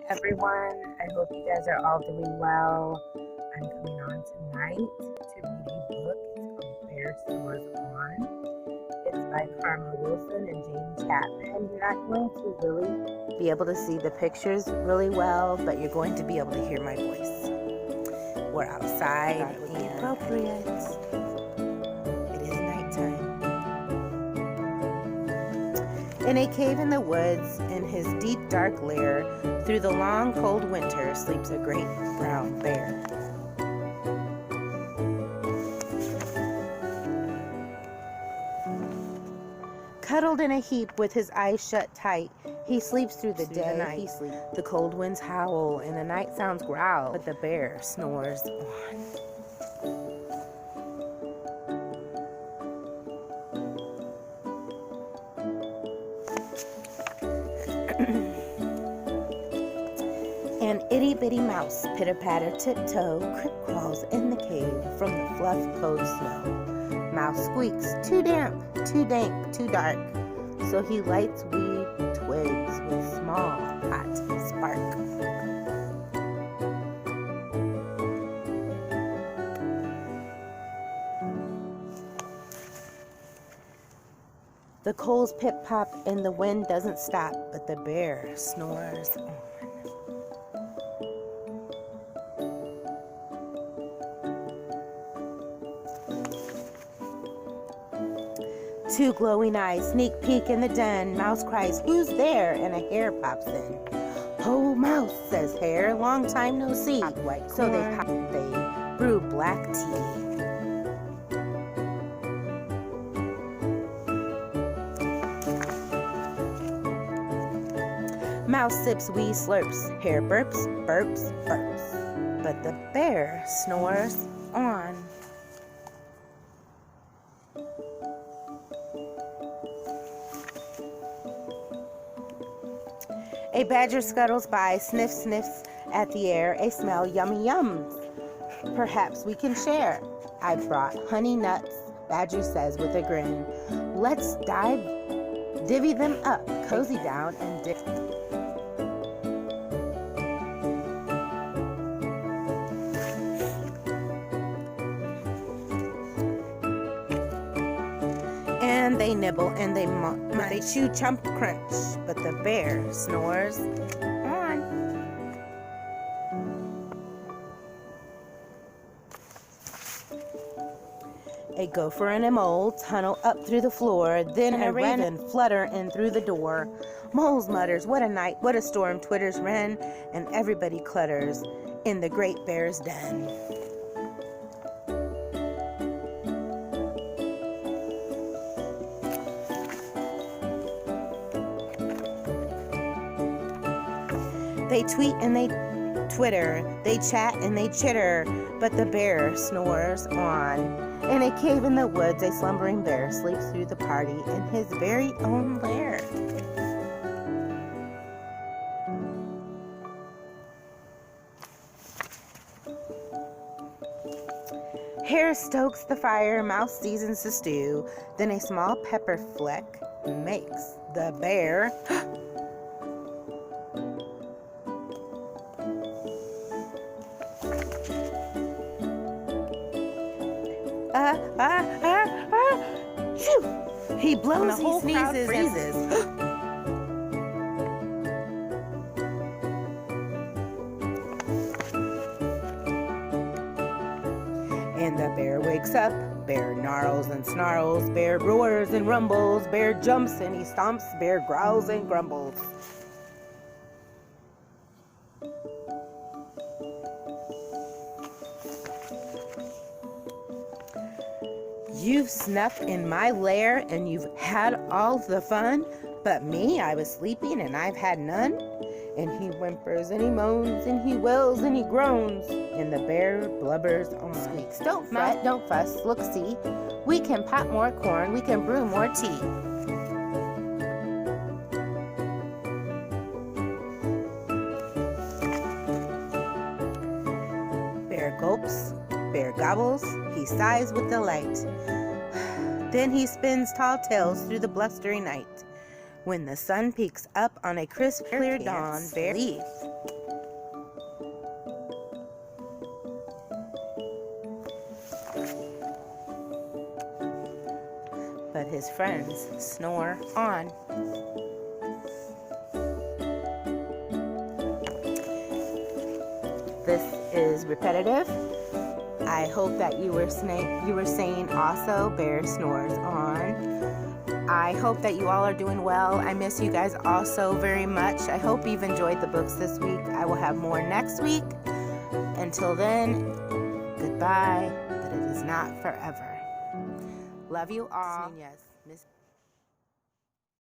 everyone. I hope you guys are all doing well. I'm coming on tonight to read a book. It's called Bear Snores On. It's by Karma Wilson and Jane Chapman. You're not going to really be able to see the pictures really well, but you're going to be able to hear my voice. We're outside and appropriate. It is nighttime. In a cave in the woods, in his deep dark lair, through the long cold winter, sleeps a great brown bear. Cuddled in a heap with his eyes shut tight, he sleeps through the day, night. The cold winds howl and the night sounds growl, but the bear snores on. An itty-bitty mouse, pitter-patter, tiptoe, crip-crawls in the cave from the fluff-coat snow. Mouse squeaks, too damp, too dank, too dark, so he lights wee twigs with small, hot spark. The coals pip-pop and the wind doesn't stop, but the bear snores on. Two glowing eyes sneak peek in the den. Mouse cries, "Who's there?" and a hare pops in. "Oh, Mouse," says Hare, "long time no see." White so they brew black tea. Mouse sips wee slurps. Hare burps, burps, burps. But the bear snores on. A badger scuttles by, sniffs, sniffs at the air, a smell yummy yums. "Perhaps we can share. I brought honey nuts," Badger says with a grin. "Let's divvy them up, cozy down and dip." And they nibble and they they chew, chomp, crunch, but the bear snores on. A gopher and a mole tunnel up through the floor, then a raven flutter in through the door. Moles mutters, "What a night, what a storm," twitters wren, and everybody clutters in the great bear's den. They tweet and they twitter, they chat and they chitter, but the bear snores on. In a cave in the woods, a slumbering bear sleeps through the party in his very own lair. Hare stokes the fire, Mouse seasons the stew, then a small pepper fleck makes the bear Phew! He blows, he sneezes, freezes. And the bear wakes up, bear gnarls and snarls, bear roars and rumbles, bear jumps and he stomps, bear growls and grumbles. You've snuck in my lair and you've had all the fun, but me, I was sleeping and I've had none. And he whimpers and he moans and he wails and he groans, and the bear blubbers on. Squeaks, "Don't fret, don't fuss, look, see, we can pop more corn, we can brew more tea." Bear gulps, bear gobbles, he sighs with delight. Then he spins tall tales through the blustery night. When the sun peeks up on a crisp, clear dawn, bear leaves. his friends snore on. This is repetitive. I hope that you were saying also bear snores on. I hope that you all are doing well. I miss you guys all so very much. I hope you've enjoyed the books this week. I will have more next week. Until then, goodbye, but it is not forever. Love you all. Nunez.